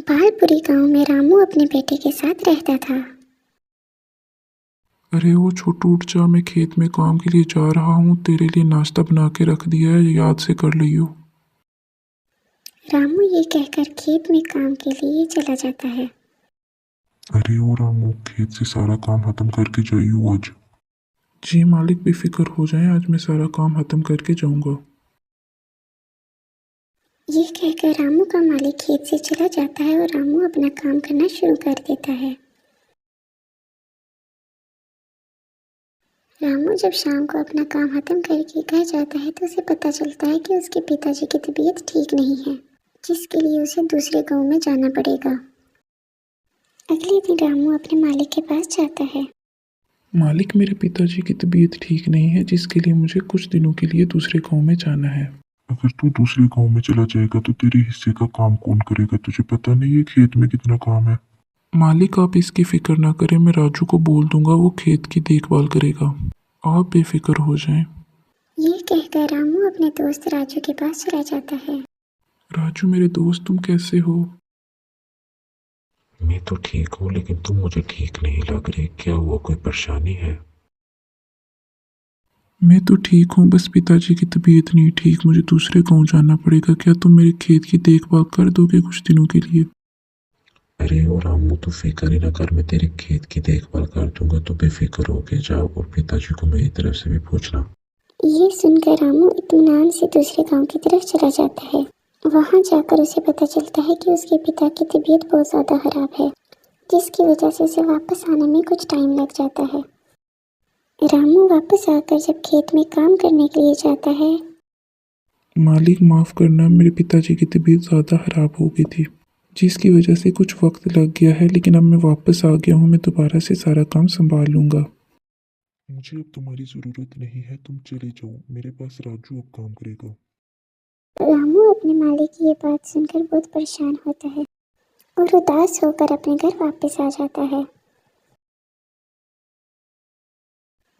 बालपुरी गांव में रामू अपने बेटे के साथ रहता था। अरे वो छोटू, उठ जा, मैं खेत में काम के लिए जा रहा हूँ। तेरे लिए नाश्ता बना के रख दिया है, याद से कर लियो। रामू ये कहकर खेत में काम के लिए चला जाता है। अरे ओ रामू, खेत से सारा काम खत्म करके जाइयो आज। जी मालिक, बेफिक्र हो जाएं, आज मैं सारा काम खत्म करके जाऊंगा। ये कहकर रामू का मालिक खेत से चला जाता है और रामू अपना काम करना शुरू कर देता है। रामू जब शाम को अपना काम खत्म करके घर जाता है तो उसे पता चलता है कि उसके पिताजी की तबीयत ठीक नहीं है, जिसके लिए उसे दूसरे गांव में जाना पड़ेगा। अगले दिन रामू अपने मालिक के पास जाता है। मालिक, मेरे पिताजी की तबीयत ठीक नहीं है, जिसके लिए मुझे कुछ दिनों के लिए दूसरे गांव में जाना है। अगर तू दूसरे गांव में चला जाएगा तो तेरे हिस्से का काम कौन करेगा? तुझे पता नहीं है खेत में कितना काम है। मालिक, आप इसकी फिक्र ना करें, मैं राजू को बोल दूंगा, वो खेत की देखभाल करेगा। आप बेफिक्र हो जाएं। ये कहकर रामू अपने दोस्त राजू के पास चला जाता है। राजू मेरे दोस्त, तुम कैसे हो? मैं तो ठीक हूँ, लेकिन तुम मुझे ठीक नहीं लग रही। क्या हुआ, कोई परेशानी है? मैं तो ठीक हूँ, बस पिताजी की तबीयत नहीं ठीक, मुझे दूसरे गांव जाना पड़ेगा। क्या तुम मेरे खेत की देखभाल कर दोगे कुछ दिनों के लिए? अरे ओ रामू, तू फिक्र ही ना कर, मैं तेरे खेत की देखभाल कर दूंगा। तू बेफिक्र होके जाओ और पिताजी को मेरी तरफ से भी पूछना। ये सुनकर रामू इत्मीनान से दूसरे गांव की तरफ चला जाता है। वहां जाकर उसे पता चलता है कि उसके पिता की तबीयत बहुत ज़्यादा खराब है, जिसकी वजह से उसे वापस आने में कुछ टाइम लग जाता है। रामू वापस आकर जब खेत में काम करने के लिए जाता है, मालिक माफ़ करना, मेरे पिताजी की तबीयत ज़्यादा ख़राब हो गई थी, जिसकी वजह से कुछ वक्त लग गया है, लेकिन अब मैं वापस आ गया हूँ। मैं दोबारा से सारा काम संभाल लूँगा। मुझे अब तुम्हारी जरूरत नहीं है, तुम चले जाओ, मेरे पास राजू अब काम करेगा। रामू अपने मालिक की ये बात सुनकर बहुत परेशान होता है और उदास होकर अपने घर वापस आ जाता है।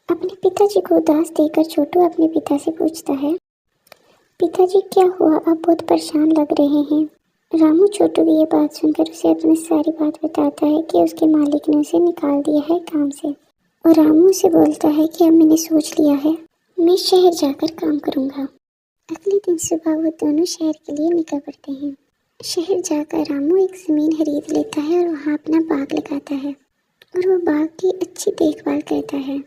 अपने पिताजी को उदास देखकर छोटू अपने पिता से पूछता है, पिताजी क्या हुआ, आप बहुत परेशान लग रहे हैं। रामू छोटू की ये बात सुनकर उसे अपनी सारी बात बताता है कि उसके मालिक ने उसे निकाल दिया है काम से, और रामू से बोलता है कि अब मैंने सोच लिया है, मैं शहर जाकर काम करूँगा। अगले दिन सुबह वो दोनों शहर के लिए निकल पड़ते हैं। शहर जाकर रामू एक ज़मीन खरीद लेता है और वहाँ अपना बाग लगाता है और वो बाग की अच्छी देखभाल करता है।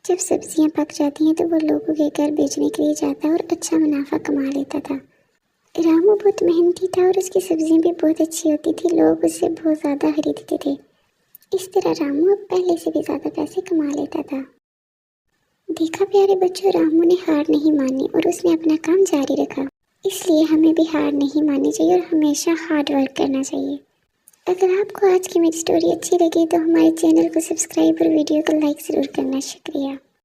जब सब्जियाँ पक जाती हैं तो वो लोगों के घर बेचने के लिए जाता है और अच्छा मुनाफा कमा लेता था। रामू बहुत मेहनती था और उसकी सब्जियाँ भी बहुत अच्छी होती थी, लोग उससे बहुत ज़्यादा खरीदते थे। इस तरह रामू अब पहले से भी ज़्यादा पैसे कमा लेता था। देखा प्यारे बच्चों, रामू ने हार नहीं मानी और उसने अपना काम जारी रखा। इसलिए हमें भी हार नहीं माननी चाहिए और हमेशा हार्ड वर्क करना चाहिए। अगर आपको आज की मेरी स्टोरी अच्छी लगी तो हमारे चैनल को सब्सक्राइब और वीडियो को लाइक ज़रूर करना। शुक्रिया।